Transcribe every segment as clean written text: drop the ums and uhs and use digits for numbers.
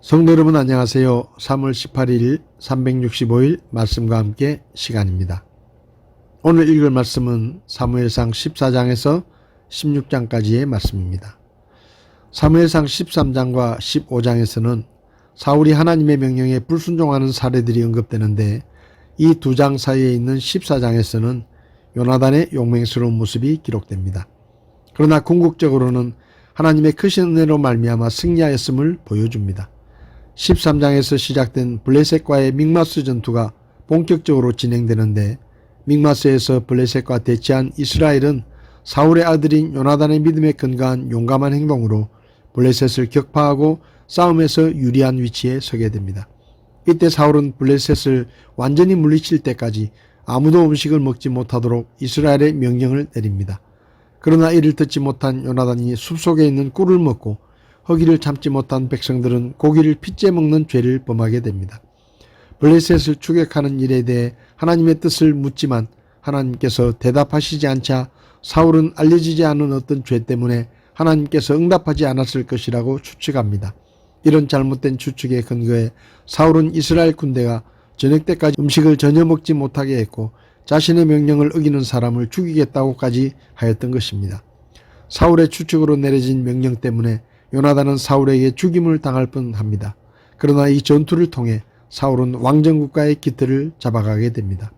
성도 여러분 안녕하세요. 3월 18일 365일 말씀과 함께 시간입니다. 오늘 읽을 말씀은 사무엘상 14장에서 16장까지의 말씀입니다. 사무엘상 13장과 15장에서는 사울이 하나님의 명령에 불순종하는 사례들이 언급되는데 이 두 장 사이에 있는 14장에서는 요나단의 용맹스러운 모습이 기록됩니다. 그러나 궁극적으로는 하나님의 크신 은혜로 말미암아 승리하였음을 보여줍니다. 13장에서 시작된 블레셋과의 믹마스 전투가 본격적으로 진행되는데 믹마스에서 블레셋과 대치한 이스라엘은 사울의 아들인 요나단의 믿음에 근거한 용감한 행동으로 블레셋을 격파하고 싸움에서 유리한 위치에 서게 됩니다. 이때 사울은 블레셋을 완전히 물리칠 때까지 아무도 음식을 먹지 못하도록 이스라엘의 명령을 내립니다. 그러나 이를 듣지 못한 요나단이 숲속에 있는 꿀을 먹고 허기를 참지 못한 백성들은 고기를 핏째 먹는 죄를 범하게 됩니다. 블레셋을 추격하는 일에 대해 하나님의 뜻을 묻지만 하나님께서 대답하시지 않자 사울은 알려지지 않은 어떤 죄 때문에 하나님께서 응답하지 않았을 것이라고 추측합니다. 이런 잘못된 추측에 근거해 사울은 이스라엘 군대가 저녁 때까지 음식을 전혀 먹지 못하게 했고 자신의 명령을 어기는 사람을 죽이겠다고까지 하였던 것입니다. 사울의 추측으로 내려진 명령 때문에 요나단은 사울에게 죽임을 당할 뻔합니다. 그러나 이 전투를 통해 사울은 왕정국가의 깃털을 잡아가게 됩니다.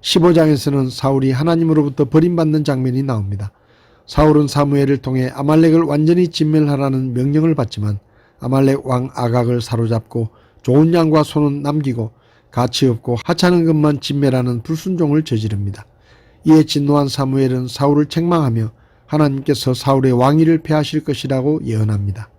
15장에서는 사울이 하나님으로부터 버림받는 장면이 나옵니다. 사울은 사무엘을 통해 아말렉을 완전히 진멸하라는 명령을 받지만 아말렉 왕 아각을 사로잡고 좋은 양과 소는 남기고 가치 없고 하찮은 것만 진멸하는 불순종을 저지릅니다. 이에 진노한 사무엘은 사울을 책망하며 하나님께서 사울의 왕위를 폐하실 것이라고 예언합니다.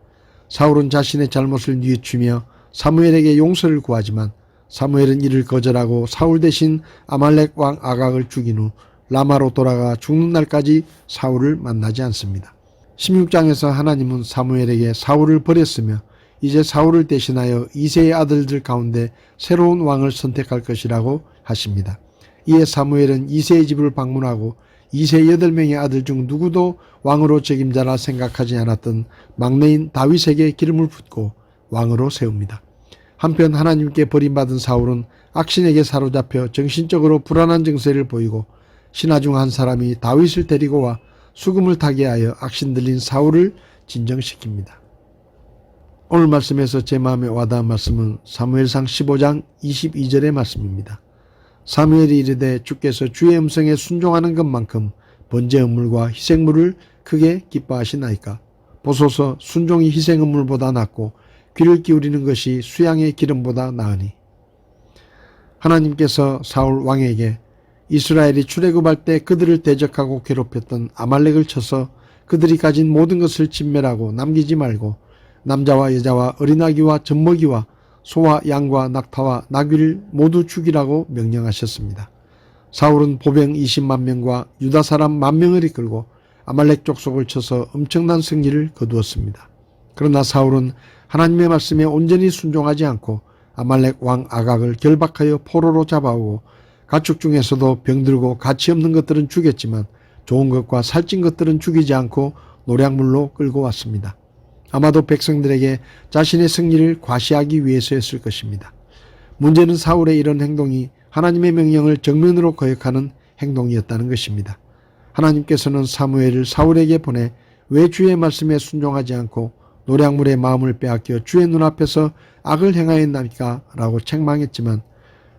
사울은 자신의 잘못을 뉘우치며 사무엘에게 용서를 구하지만 사무엘은 이를 거절하고 사울 대신 아말렉 왕 아각을 죽인 후 라마로 돌아가 죽는 날까지 사울을 만나지 않습니다. 16장에서 하나님은 사무엘에게 사울을 버렸으며 이제 사울을 대신하여 이새의 아들들 가운데 새로운 왕을 선택할 것이라고 하십니다. 이에 사무엘은 이새의 집을 방문하고 이새 8명의 아들 중 누구도 왕으로 책임자라 생각하지 않았던 막내인 다윗에게 기름을 붓고 왕으로 세웁니다. 한편 하나님께 버림받은 사울은 악신에게 사로잡혀 정신적으로 불안한 증세를 보이고 신하 중 한 사람이 다윗을 데리고 와 수금을 타게 하여 악신 들린 사울을 진정시킵니다. 오늘 말씀에서 제 마음에 와닿은 말씀은 사무엘상 15장 22절의 말씀입니다. 사무엘이 이르되 주께서 주의 음성에 순종하는 것만큼 번제 음물과 희생물을 크게 기뻐하시나이까. 보소서 순종이 희생 음물보다 낫고 귀를 기울이는 것이 수양의 기름보다 나으니. 하나님께서 사울 왕에게 이스라엘이 출애굽할 때 그들을 대적하고 괴롭혔던 아말렉을 쳐서 그들이 가진 모든 것을 진멸하고 남기지 말고 남자와 여자와 어린아기와 젖먹이와 소와 양과 낙타와 나귀를 모두 죽이라고 명령하셨습니다. 사울은 보병 20만 명과 유다 사람 10,000명을 이끌고 아말렉 족속을 쳐서 엄청난 승리를 거두었습니다. 그러나 사울은 하나님의 말씀에 온전히 순종하지 않고 아말렉 왕 아각을 결박하여 포로로 잡아오고 가축 중에서도 병들고 가치 없는 것들은 죽였지만 좋은 것과 살찐 것들은 죽이지 않고 노략물로 끌고 왔습니다. 아마도 백성들에게 자신의 승리를 과시하기 위해서였을 것입니다. 문제는 사울의 이런 행동이 하나님의 명령을 정면으로 거역하는 행동이었다는 것입니다. 하나님께서는 사무엘을 사울에게 보내 왜 주의 말씀에 순종하지 않고 노략물의 마음을 빼앗겨 주의 눈앞에서 악을 행하였나이까? 라고 책망했지만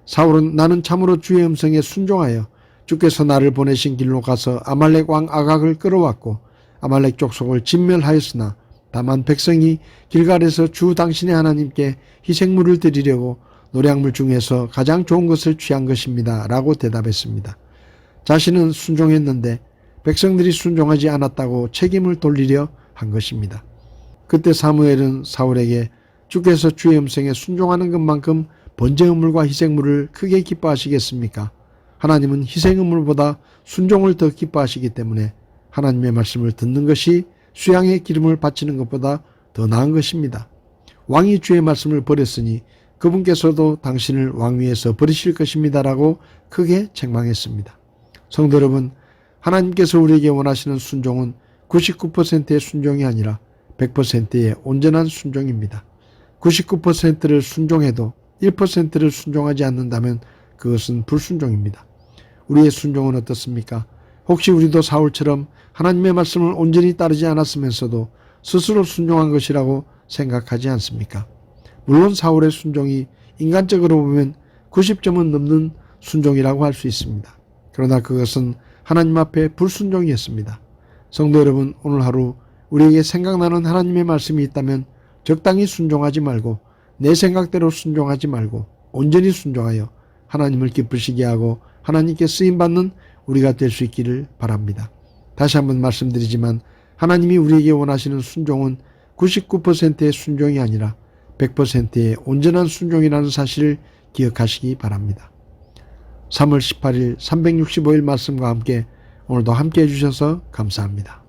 사울은 나는 참으로 주의 음성에 순종하여 주께서 나를 보내신 길로 가서 아말렉 왕 아각을 끌어왔고 아말렉 족속을 진멸하였으나 다만 백성이 길갈에서 주 당신의 하나님께 희생물을 드리려고 노략물 중에서 가장 좋은 것을 취한 것입니다. 라고 대답했습니다. 자신은 순종했는데 백성들이 순종하지 않았다고 책임을 돌리려 한 것입니다. 그때 사무엘은 사울에게 주께서 주의 음성에 순종하는 것만큼 번제 음물과 희생물을 크게 기뻐하시겠습니까? 하나님은 희생 음물보다 순종을 더 기뻐하시기 때문에 하나님의 말씀을 듣는 것이 수양의 기름을 바치는 것보다 더 나은 것입니다. 왕이 주의 말씀을 버렸으니 그분께서도 당신을 왕위에서 버리실 것입니다. 라고 크게 책망했습니다. 성도 여러분, 하나님께서 우리에게 원하시는 순종은 99%의 순종이 아니라 100%의 온전한 순종입니다. 99%를 순종해도 1%를 순종하지 않는다면 그것은 불순종입니다. 우리의 순종은 어떻습니까? 혹시 우리도 사울처럼 하나님의 말씀을 온전히 따르지 않았으면서도 스스로 순종한 것이라고 생각하지 않습니까? 물론 사울의 순종이 인간적으로 보면 90점은 넘는 순종이라고 할 수 있습니다. 그러나 그것은 하나님 앞에 불순종이었습니다. 성도 여러분, 오늘 하루 우리에게 생각나는 하나님의 말씀이 있다면 적당히 순종하지 말고 내 생각대로 순종하지 말고 온전히 순종하여 하나님을 기쁘시게 하고 하나님께 쓰임받는 우리가 될 수 있기를 바랍니다. 다시 한번 말씀드리지만 하나님이 우리에게 원하시는 순종은 99%의 순종이 아니라 100%의 온전한 순종이라는 사실을 기억하시기 바랍니다. 3월 18일 365일 말씀과 함께 오늘도 함께 해주셔서 감사합니다.